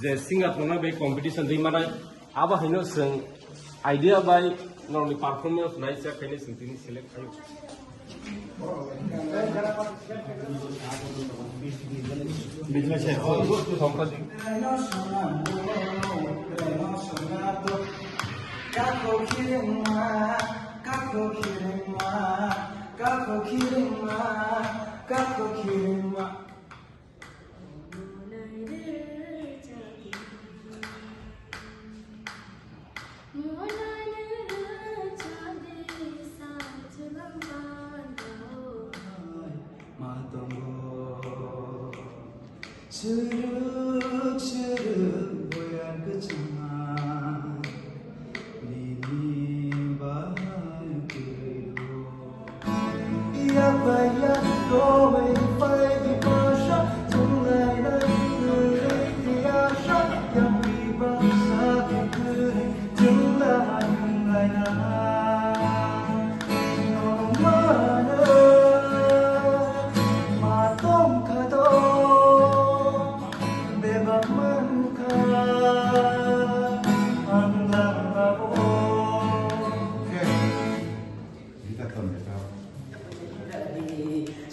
जे सिंगार थांना बे कम्पिटिशन दैमाना आबा हैनो जों आइडिया बाय नर्मलि पारफॉर्मेंस नाइस जाखायनो जों दिनै सेलेक्ट खालामो बिजनेस है संपत्ति Ceruk-ceruk boyan kecaman Nini bahagia kerido Ia bayar domai fai di pasha Tunai nai kurai tiasha Yang dibangsa kekeri Tunai nai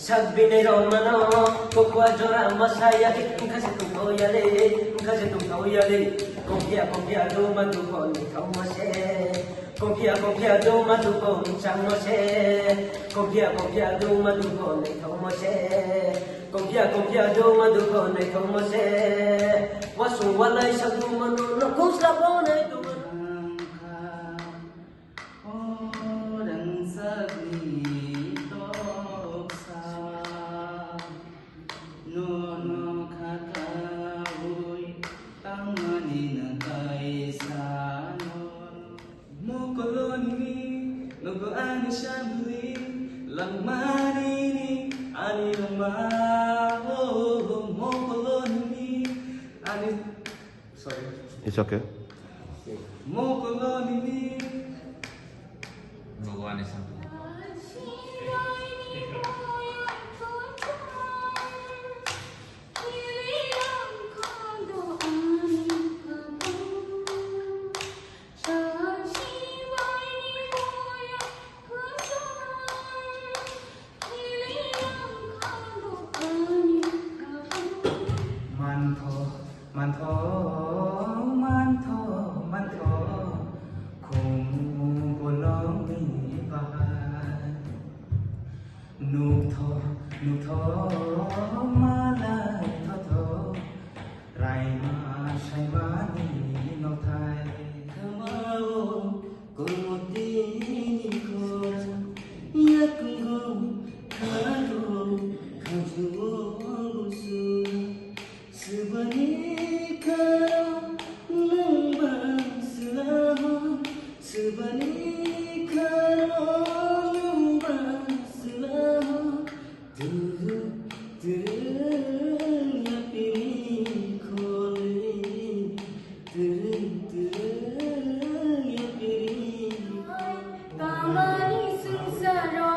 Sabbine romano, poco a giorare masaya, in casa tu vogliale, in casa tu vogliale, compia doma tu con come se, compia doma tu con sanno se, compia doma tu con come se, compia doma tu con come se, wasu walai sabu manu no kusla bone tu Sorry. It's okay. Bhagwan is something. Manto Kung bolong ni bahan Nuk tho malai tho Rai ma shai ma ni no thai Kamao kumuti ko yakung karo kajusu sebani karo lembang selamu sebani karo lembang selamu ya pilih koli ya pilih Kamani sengsara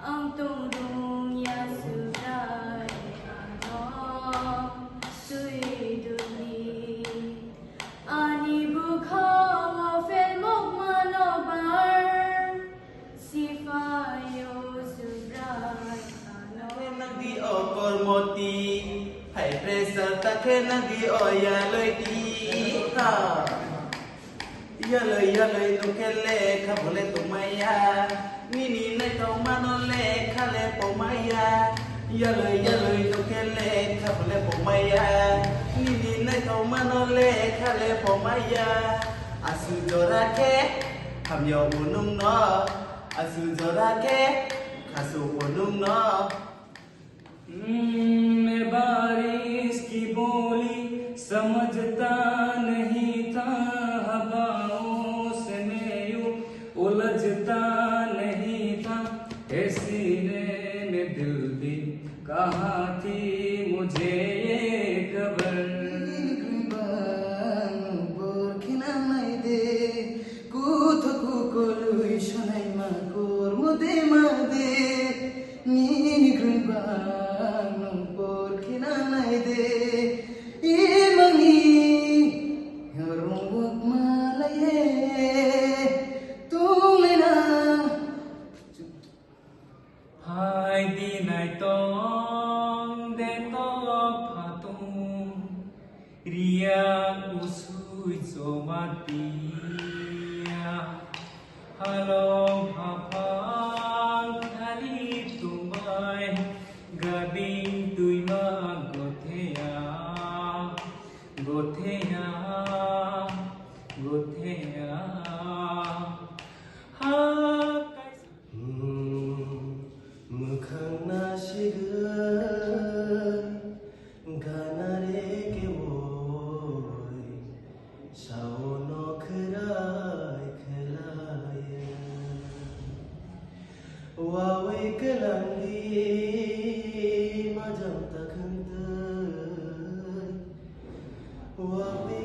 ang tungdung ya sudah sui duni ani bukhawa fel mok manobar sifayo subrai Nagdi okol moti Hai pressure takhe nagdi oya loi di ha Ya loi nukele khabole tumaya Nini nai tau manole khale pomaya Ya loi nukele khabole pomaya Nini nai tau manole khale pomaya Asu jorake hamyo bunung no Asu jorake kasu bunung no मैं बारिश की बोली समझता नहीं था हवाओं से मैं यूं उलझता नहीं था ऐ सीने में दिल भी कहाँ थी मुझे ये खबर Ini musui somatia halong hapang thali tumai gading tuima gothea gothea gothea ha mukhangna shigai ganare ke boy saono khrai khlaya wawe kalangi majam takhanta wawe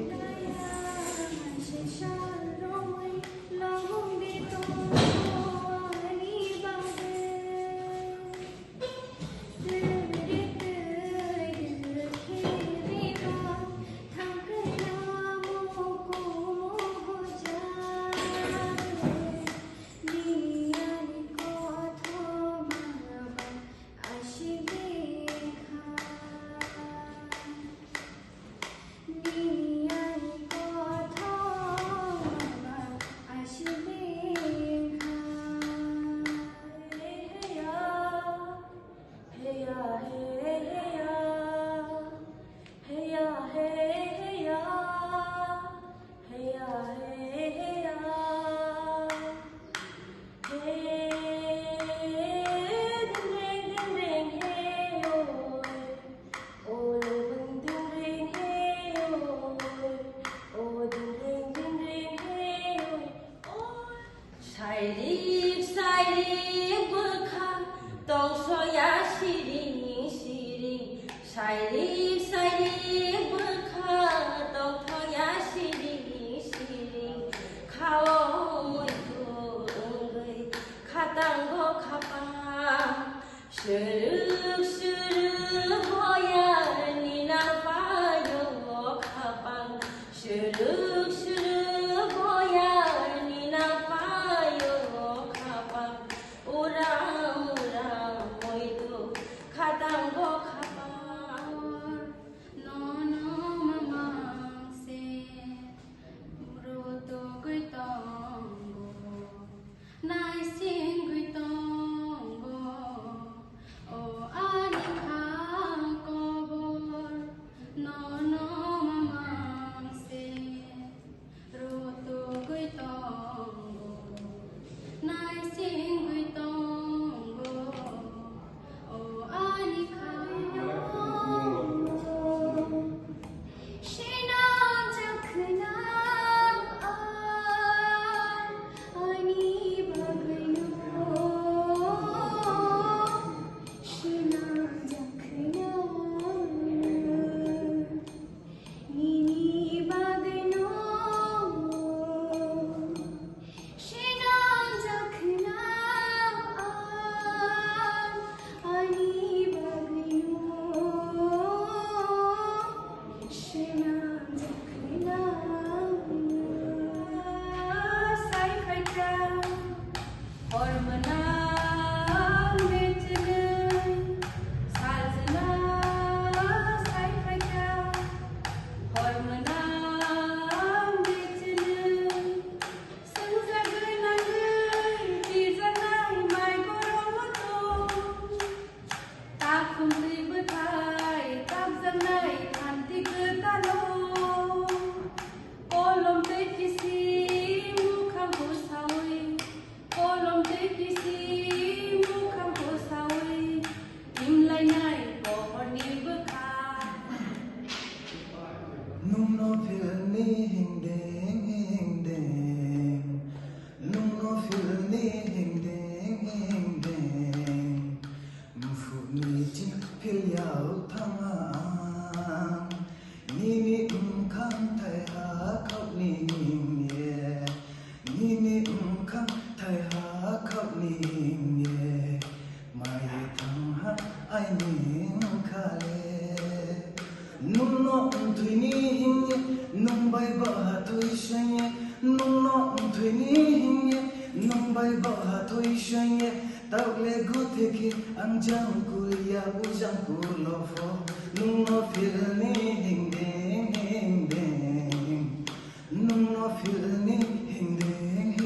Shuruk shuruk hoya nina payo khapang shuruk shuruk hoya nina payo khapang uram uram moitu khatang go khapang no no mamang se muroto kuitongo nai sing kuitongo Nung no feel ni hing ding nung no feel ni hình đen